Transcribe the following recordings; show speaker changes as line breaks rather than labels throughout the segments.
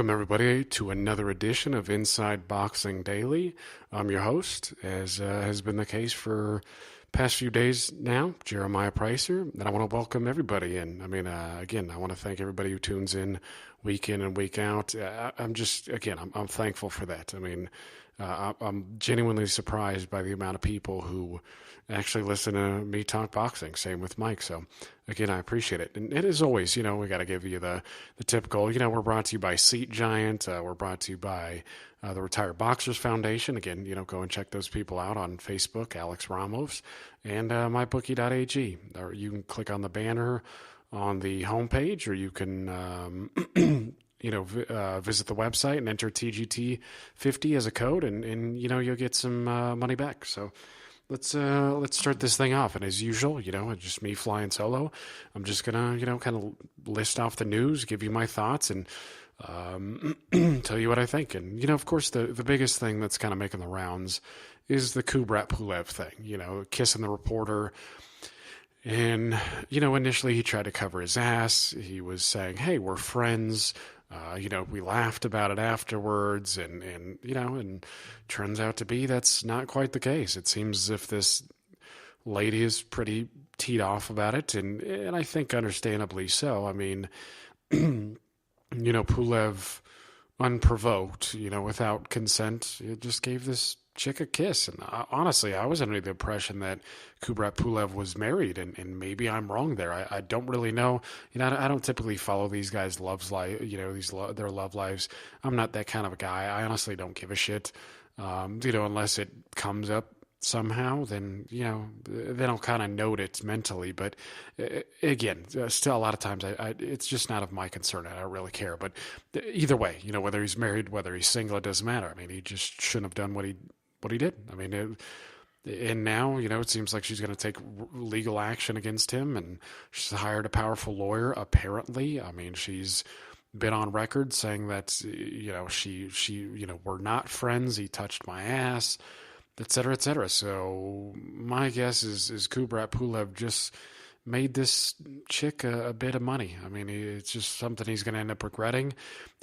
Welcome, everybody, to another edition of Inside Boxing Daily. I'm your host, as has been the case for past few days now, Jeremiah Preisser, and I want to welcome everybody in. Again, I want to thank everybody who tunes in and week out. I'm thankful for that. I'm genuinely surprised by the amount of people who actually listen to me talk boxing. Same with Mike. So, again, I appreciate it. And as always, we got to give you the typical, we're brought to you by Seat Giant. We're brought to you by the Retired Boxers Foundation. Again, go and check those people out on Facebook, Alex Ramos, and mybookie.ag. Or you can click on the banner on the homepage, or you can visit the website and enter TGT50 as a code, and you'll get some money back. So let's start this thing off. And as usual, it's just me flying solo. I'm just gonna kind of list off the news, give you my thoughts, and tell you what I think. And of course, the biggest thing that's kind of making the rounds is the Kubrat Pulev thing. Kissing the reporter. And, initially he tried to cover his ass. He was saying, hey, we're friends. We laughed about it afterwards. And turns out to be that's not quite the case. It seems as if this lady is pretty teed off about it. And I think understandably so. Pulev, unprovoked, without consent, just gave this chick a kiss. And honestly, I was under the impression that Kubrat Pulev was married, and maybe I'm wrong there. I don't really know. I don't typically follow these guys' their love lives. I'm not that kind of a guy. I honestly don't give a shit. Unless it comes up somehow, then I'll kind of note it mentally. But again, still a lot of times it's just not of my concern. I don't really care. But either way, whether he's married, whether he's single, it doesn't matter. He just shouldn't have done what he did. And now, it seems like she's going to take legal action against him, and she's hired a powerful lawyer, apparently. She's been on record saying that, we're not friends. He touched my ass, et cetera, et cetera. So my guess is Kubrat Pulev just made this chick a bit of money. It's just something he's going to end up regretting,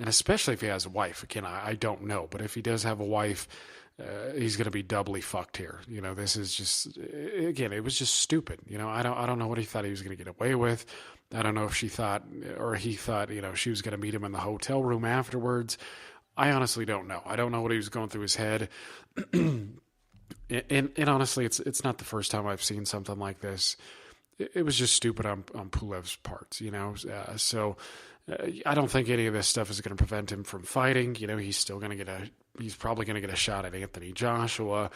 and especially if he has a wife. Again, I don't know, but if he does have a wife, he's going to be doubly fucked here. This is just, again, it was just stupid. I don't know what he thought he was going to get away with. I don't know if she thought, or he thought, she was going to meet him in the hotel room afterwards. I honestly don't know. I don't know what he was going through his head. And honestly, it's not the first time I've seen something like this. It was just stupid on Pulev's part, So I don't think any of this stuff is going to prevent him from fighting. He's still going to he's probably going to get a shot at Anthony Joshua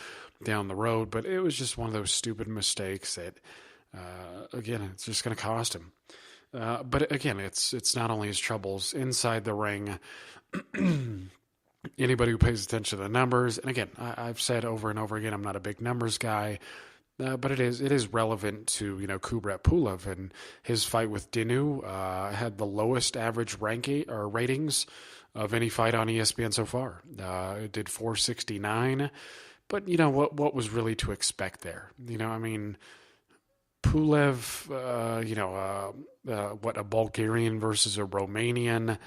down the road. But it was just one of those stupid mistakes that, again, it's just going to cost him. But again, it's not only his troubles inside the ring. Anybody who pays attention to the numbers, and again, I've said over and over again, I'm not a big numbers guy. But it is relevant to, Kubrat Pulev, and his fight with Dinu had the lowest average ratings of any fight on ESPN so far. It did 469, but what was really to expect there? Pulev, a Bulgarian versus a Romanian.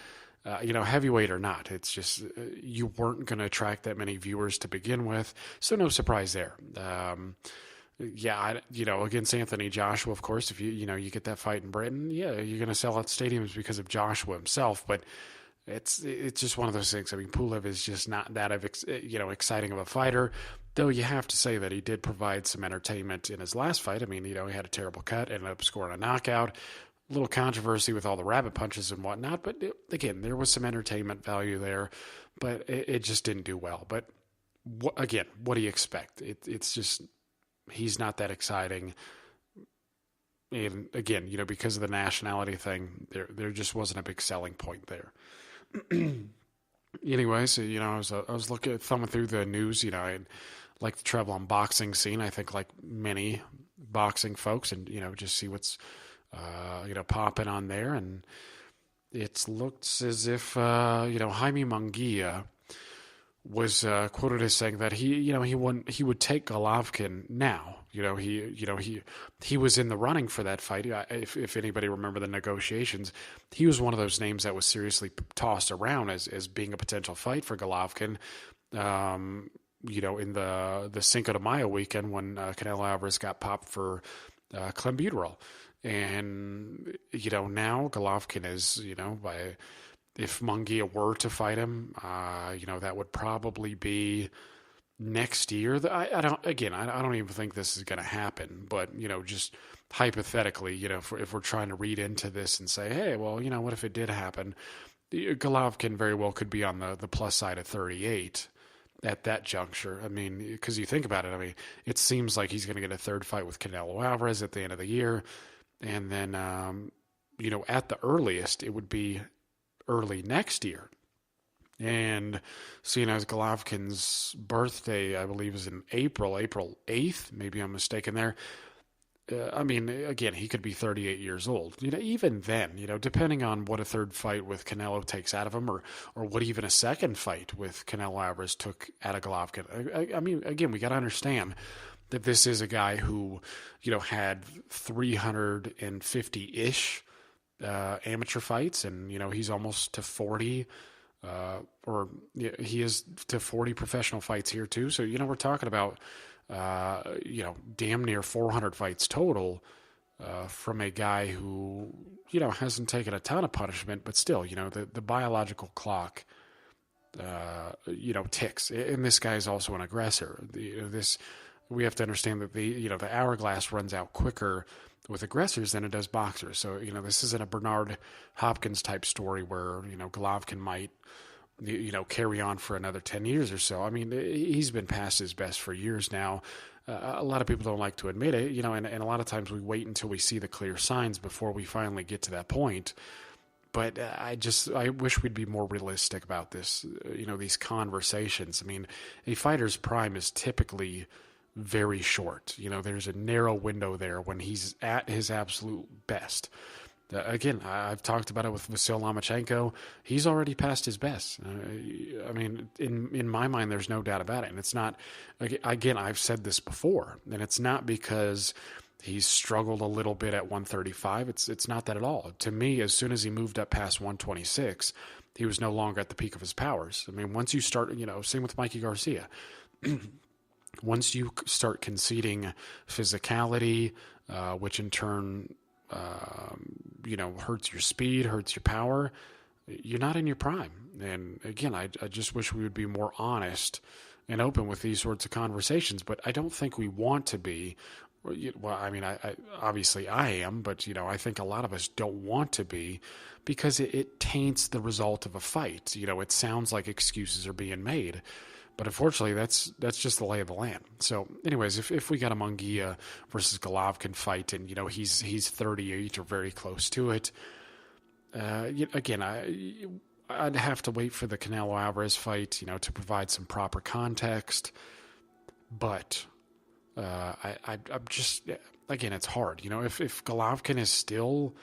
Heavyweight or not, it's just you weren't going to attract that many viewers to begin with, so no surprise there. Against Anthony Joshua, of course, if you get that fight in Britain, you're going to sell out stadiums because of Joshua himself. But it's just one of those things. Pulev is just not that exciting of a fighter. Though you have to say that he did provide some entertainment in his last fight. He had a terrible cut, ended up scoring a knockout. A little controversy with all the rabbit punches and whatnot, but again, there was some entertainment value there. But it just didn't do well. But what do you expect? It's just. He's not that exciting. And again, because of the nationality thing, there just wasn't a big selling point there. Anyway, so, I was thumbing through the news, I like to travel on boxing scene. I think like many boxing folks, and, just see what's, popping on there. And it looks as if, Jaime Munguia was quoted as saying that he would take Golovkin now, He was in the running for that fight. If anybody remember the negotiations, he was one of those names that was seriously tossed around as being a potential fight for Golovkin. In the Cinco de Mayo weekend when Canelo Alvarez got popped for clenbuterol. And, now Golovkin is, if Munguia were to fight him, that would probably be next year. I don't even think this is going to happen, but, just hypothetically, if we're trying to read into this and say, hey, well, what if it did happen? Golovkin very well could be on the plus side of 38 at that juncture. I mean, because you think about it, it seems like he's going to get a third fight with Canelo Alvarez at the end of the year. And then, at the earliest, it would be early next year. And so, as Golovkin's birthday, I believe, is in April 8th. Maybe I'm mistaken there. Again, he could be 38 years old. Even then, depending on what a third fight with Canelo takes out of him, or what even a second fight with Canelo Alvarez took out of Golovkin. Again, we got to understand that this is a guy who, had 350-ish amateur fights, and he's almost to 40. He is to 40 professional fights here too. So we're talking about. Damn near 400 fights total from a guy who, hasn't taken a ton of punishment, but still, the biological clock, ticks. And this guy is also an aggressor. We have to understand that the hourglass runs out quicker with aggressors than it does boxers. So, this isn't a Bernard Hopkins type story where, Golovkin might, carry on for another 10 years or so. He's been past his best for years now. A lot of people don't like to admit it, and a lot of times we wait until we see the clear signs before we finally get to that point. But I wish we'd be more realistic about this, these conversations. A fighter's prime is typically very short. There's a narrow window there when he's at his absolute best. Again, I've talked about it with Vasyl Lomachenko. He's already past his best. In my mind, there's no doubt about it. And it's not, again, I've said this before, and it's not because he's struggled a little bit at 135. It's not that at all. To me, as soon as he moved up past 126, he was no longer at the peak of his powers. Once you start, same with Mikey Garcia. Once you start conceding physicality, which in turn hurts your speed, hurts your power, you're not in your prime. And again, I just wish we would be more honest and open with these sorts of conversations, but I don't think we want to be. Well, I obviously I am, but I think a lot of us don't want to be, because it taints the result of a fight. It sounds like excuses are being made. But unfortunately, that's just the lay of the land. So, anyways, if we got a Munguia versus Golovkin fight, and he's 38 or very close to it, again, I'd have to wait for the Canelo Alvarez fight, to provide some proper context. But I'm just, again, it's hard. If Golovkin is still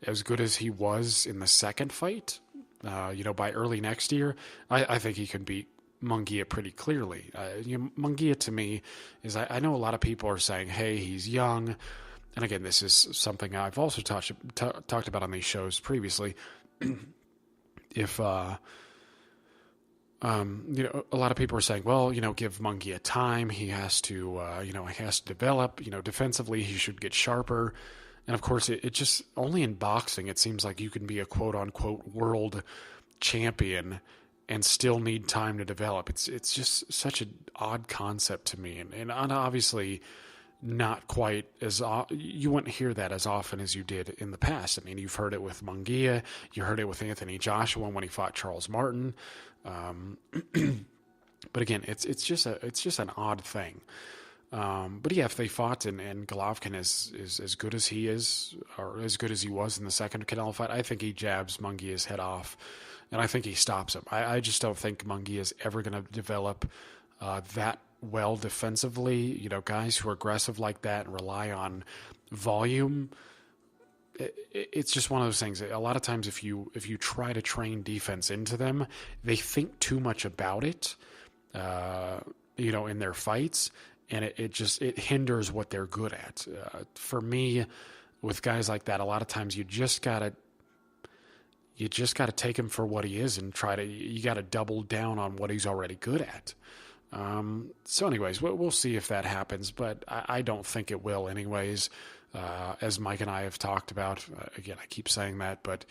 as good as he was in the second fight, by early next year, I think he can beat Munguia pretty clearly. Munguia to me is, I know a lot of people are saying, hey, he's young. And again, this is something I've also talked about on these shows previously. If, a lot of people are saying, well, give Munguia time. He has to, he has to develop, defensively, he should get sharper. And of course, it just, only in boxing, it seems like you can be a quote unquote world champion and still need time to develop. It's just such an odd concept to me. And obviously not quite as, you wouldn't hear that as often as you did in the past. You've heard it with Munguia, you heard it with Anthony Joshua when he fought Charles Martin. But again, it's just an odd thing. But yeah, if they fought and Golovkin is as good as he is, or as good as he was in the second Canelo fight, I think he jabs Munguia's head off, and I think he stops him. I just don't think Munguia is ever going to develop that well defensively. Guys who are aggressive like that and rely on volume, it's just one of those things. A lot of times if you try to train defense into them, they think too much about it, in their fights, and it hinders what they're good at. For me, with guys like that, a lot of times you just gotta take him for what he is and you gotta double down on what he's already good at. So anyways, we'll see if that happens, but I don't think it will anyways. As Mike and I have talked about, again, I keep saying that, but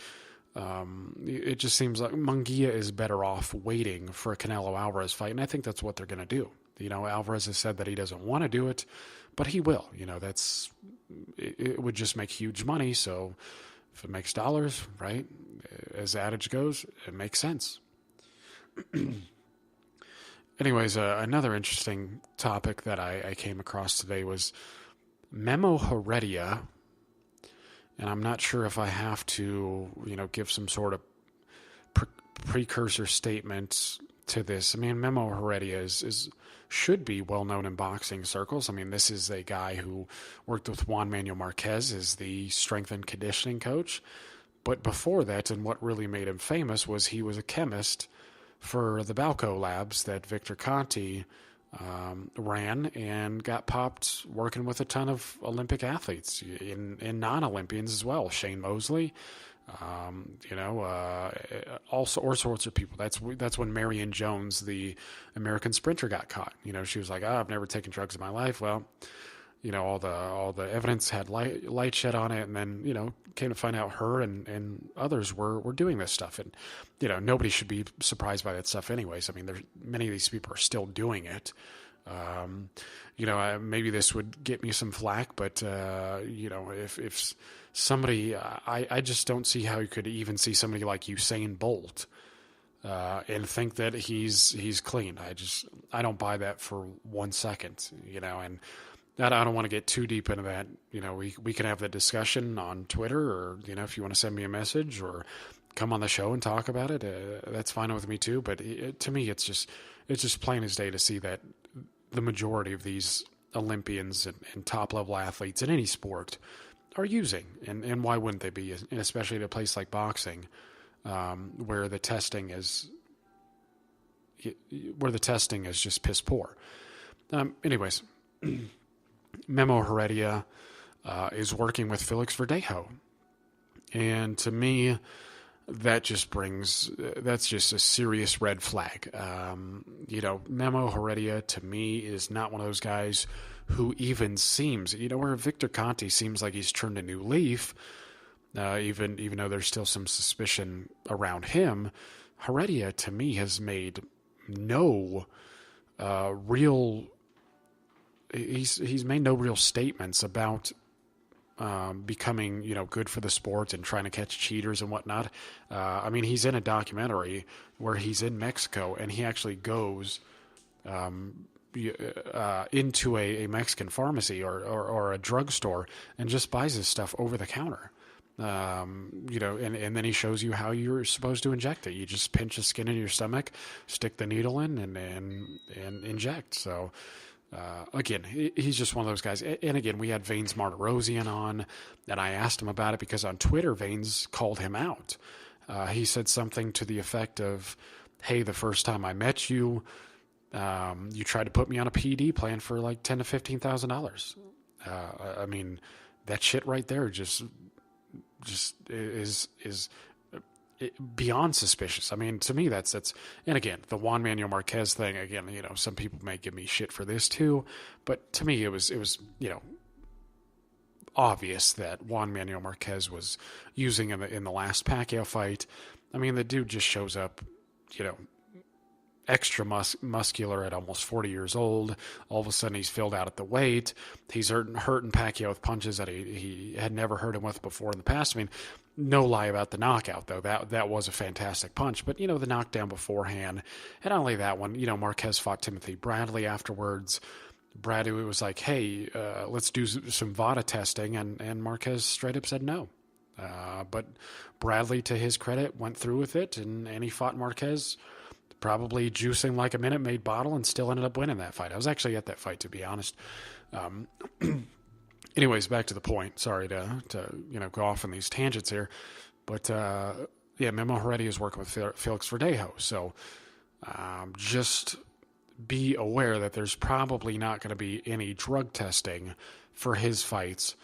it just seems like Munguia is better off waiting for a Canelo Alvarez fight, and I think that's what they're going to do. Alvarez has said that he doesn't want to do it, but he will. It would just make huge money, so if it makes dollars, right, as the adage goes, it makes sense. Anyways, another interesting topic that I came across today was Memo Heredia, and I'm not sure if I have to, give some sort of precursor statement to this. I mean, Memo Heredia should be well known in boxing circles. I mean, this is a guy who worked with Juan Manuel Marquez as the strength and conditioning coach. But before that, and what really made him famous, was he was a chemist for the Balco labs that Victor Conti ran, and got popped working with a ton of Olympic athletes and non-Olympians as well. Shane Mosley, all sorts of people. That's when Marion Jones, the American sprinter, got caught. She was like, I've never taken drugs in my life. Well, all the evidence had light shed on it, and then, came to find out her and others were doing this stuff. And, nobody should be surprised by that stuff anyways. I mean, many of these people are still doing it. Maybe this would get me some flack, but, if somebody, I just don't see how you could even see somebody like Usain Bolt, and think that he's clean. I don't buy that for 1 second, and I don't want to get too deep into that. We can have that discussion on Twitter, or, if you want to send me a message or come on the show and talk about it, that's fine with me too. But to me, it's just plain as day to see that the majority of these Olympians and top level athletes in any sport are using, and why wouldn't they be, especially at a place like boxing, where the testing is just piss poor. Anyways, Memo Heredia is working with Felix Verdejo, and to me, that's just a serious red flag. Memo Heredia to me is not one of those guys who even seems, where Victor Conti seems like he's turned a new leaf, even though there's still some suspicion around him. Heredia to me has made no real. He's made no real statements about becoming, good for the sport and trying to catch cheaters and whatnot. I mean, he's in a documentary where he's in Mexico, and he actually goes into a Mexican pharmacy or a drugstore and just buys his stuff over the counter. And then he shows you how you're supposed to inject it. You just pinch the skin in your stomach, stick the needle in, and inject. So, again, he's just one of those guys. And again, we had Vanes Martirosian on, and I asked him about it because on Twitter, Vanes called him out. He said something to the effect of, hey, the first time I met you, you tried to put me on a PD plan for like $10,000 to $15,000. I mean, that shit right there just is beyond suspicious. I mean, to me, that's, and again, the Juan Manuel Marquez thing, again, some people may give me shit for this too, but to me, it was, obvious that Juan Manuel Marquez was using in the last Pacquiao fight. I mean, the dude just shows up, extra muscular at almost 40 years old. All of a sudden, he's filled out at the weight. He's hurting Pacquiao with punches that he had never hurt him with before in the past. I mean, no lie about the knockout, though. That was a fantastic punch. But, the knockdown beforehand, and not only that one, Marquez fought Timothy Bradley afterwards. Bradley was like, hey, let's do some VADA testing, and Marquez straight up said no. But Bradley, to his credit, went through with it, and he fought Marquez, probably juicing like a Minute Maid bottle, and still ended up winning that fight. I was actually at that fight, to be honest. Anyways, back to the point. Sorry to go off on these tangents here, but Memo Heredia is working with Felix Verdejo. So just be aware that there's probably not going to be any drug testing for his fights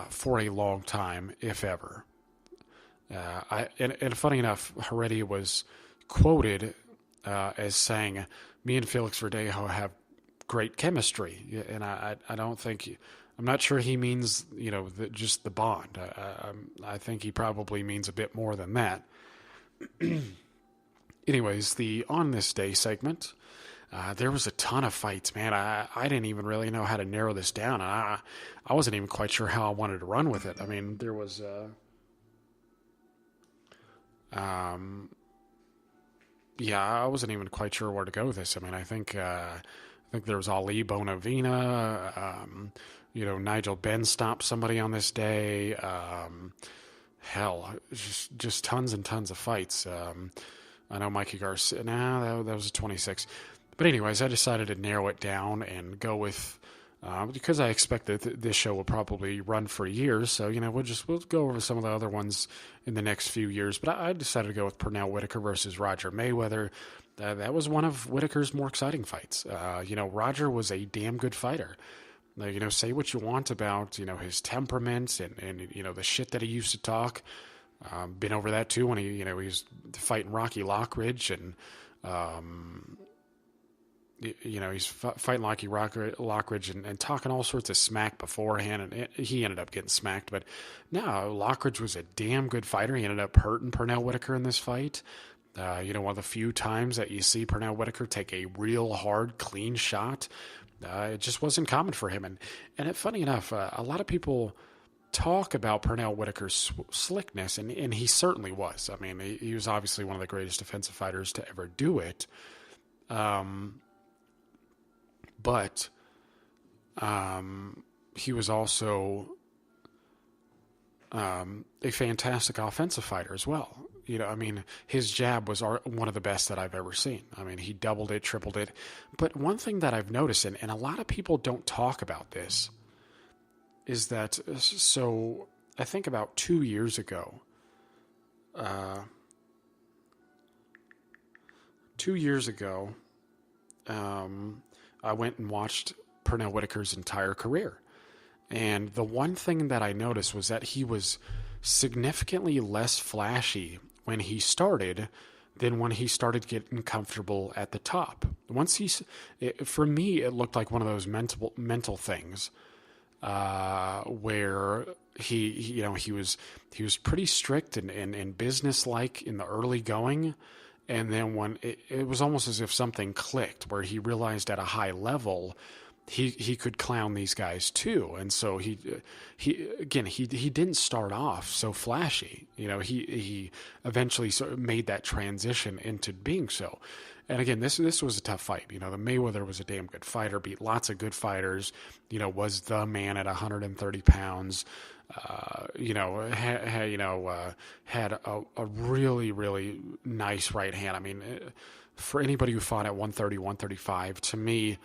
for a long time, if ever. And funny enough, Heredia was quoted as saying, "Me and Felix Verdejo have great chemistry," and I don't think. I'm not sure he means, just the bond. I think he probably means a bit more than that. Anyways, the On This Day segment, there was a ton of fights, man. I didn't even really know how to narrow this down. I wasn't even quite sure how I wanted to run with it. I mean, there was... I wasn't even quite sure where to go with this. I mean, I think there was Ali Bonavena, Nigel Benn stopped somebody on this day. Just tons and tons of fights. I know Mikey Garcia. That was a 26. But anyways, I decided to narrow it down and go with, because I expect that this show will probably run for years. So, we'll go over some of the other ones in the next few years. But I decided to go with Pernell Whitaker versus Roger Mayweather. That was one of Whitaker's more exciting fights. Roger was a damn good fighter. Say what you want about, his temperament and the shit that he used to talk. Been over that too when he was fighting Rocky Lockridge and, he's fighting Lockridge and talking all sorts of smack beforehand, and he ended up getting smacked. But no, Lockridge was a damn good fighter. He ended up hurting Pernell Whitaker in this fight. One of the few times that you see Pernell Whitaker take a real hard, clean shot. It just wasn't common for him. And funny enough, a lot of people talk about Pernell Whitaker's slickness, and he certainly was. I mean, he was obviously one of the greatest defensive fighters to ever do it. But he was also a fantastic offensive fighter as well. His jab was one of the best that I've ever seen. I mean, he doubled it, tripled it. But one thing that I've noticed, and a lot of people don't talk about this, is that, so I think about 2 years ago, I went and watched Pernell Whitaker's entire career. And the one thing that I noticed was that he was significantly less flashy when he started than when he started getting comfortable at the top. For me, it looked like one of those mental things where he was pretty strict and businesslike in the early going. And then when it was almost as if something clicked, where he realized at a high level he could clown these guys too. And so he didn't start off so flashy. He eventually sort of made that transition into being so. And again, this was a tough fight. The Mayweather was a damn good fighter, beat lots of good fighters, was the man at 130 pounds. Had a really, really nice right hand. I mean, for anybody who fought at 130, 135, to me,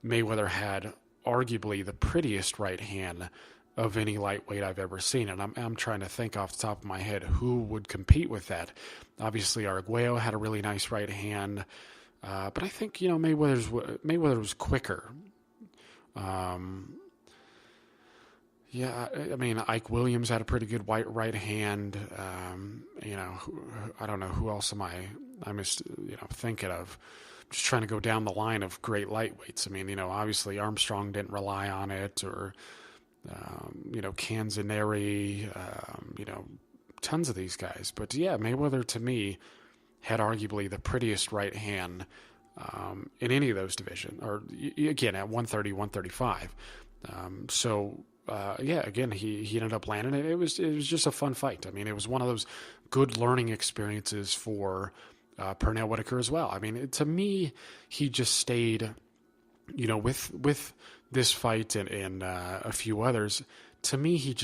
Mayweather had arguably the prettiest right hand of any lightweight I've ever seen. And I'm trying to think off the top of my head who would compete with that. Obviously, Arguello had a really nice right hand. But I think, Mayweather was quicker. I mean, Ike Williams had a pretty good right hand. I don't know who else I'm just, thinking of. Just trying to go down the line of great lightweights. I mean, obviously Armstrong didn't rely on it, or, Canzoneri, tons of these guys. But yeah, Mayweather to me had arguably the prettiest right hand in any of those divisions, or again at 130, 135. Again, he ended up landing it. It was just a fun fight. I mean, it was one of those good learning experiences for Pernell Whitaker as well. I mean, to me, he just stayed, with this fight and a few others. To me, he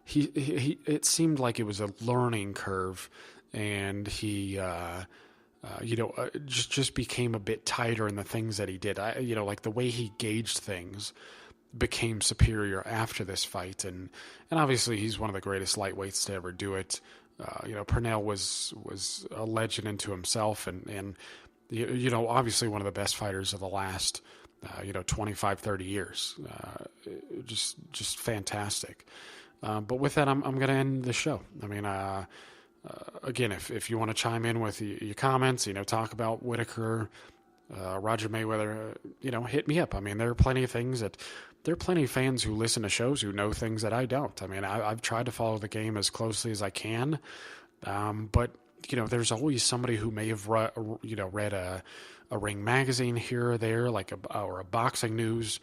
it seemed like it was a learning curve, and he just became a bit tighter in the things that he did. Like the way he gauged things became superior after this fight, and obviously he's one of the greatest lightweights to ever do it. Pernell was a legend into himself, and obviously one of the best fighters of the last, 25, 30 years. Just fantastic. But with that, I'm going to end the show. I mean, again, if you want to chime in with your comments, talk about Whitaker, Roger Mayweather, hit me up. I mean, there are plenty of fans who listen to shows who know things that I don't. I mean, I've tried to follow the game as closely as I can, but there's always somebody who may have read a ring magazine here or there, or a boxing news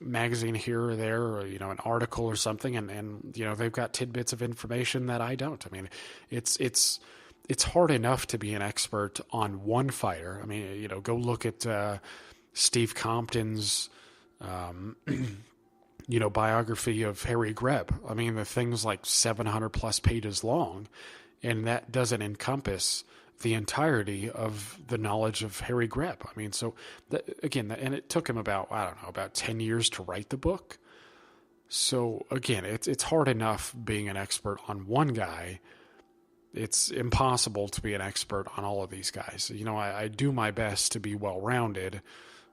magazine here or there, or an article or something, and they've got tidbits of information that I don't. I mean, it's hard enough to be an expert on one fighter. I mean, go look at Steve Compton's biography of Harry Greb. I mean, the thing's like 700 plus pages long, and that doesn't encompass the entirety of the knowledge of Harry Greb. I mean, so and it took him about 10 years to write the book. So again, it's hard enough being an expert on one guy. It's impossible to be an expert on all of these guys. I do my best to be well-rounded,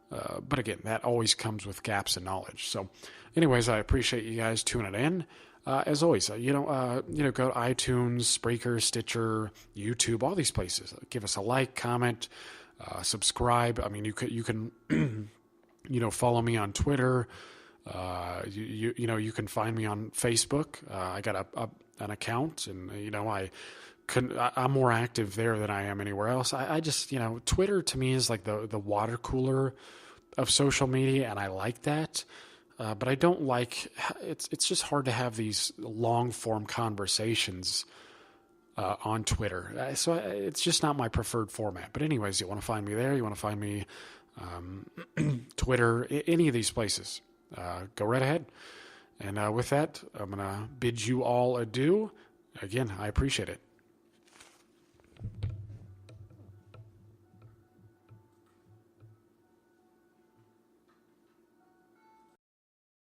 but again, that always comes with gaps in knowledge. So anyways, I appreciate you guys tuning in. As always, go to iTunes, Spreaker, Stitcher, YouTube, all these places. Give us a like, comment, subscribe. I mean, you can follow me on Twitter. You can find me on Facebook. I got an account, and I'm more active there than I am anywhere else. I just Twitter to me is like the water cooler of social media, and I like that. But I don't like it's just hard to have these long form conversations on Twitter. So it's just not my preferred format. But anyways, you want to find me there? You want to find me Twitter, any of these places? Go right ahead. And with that, I'm going to bid you all adieu. Again, I appreciate it.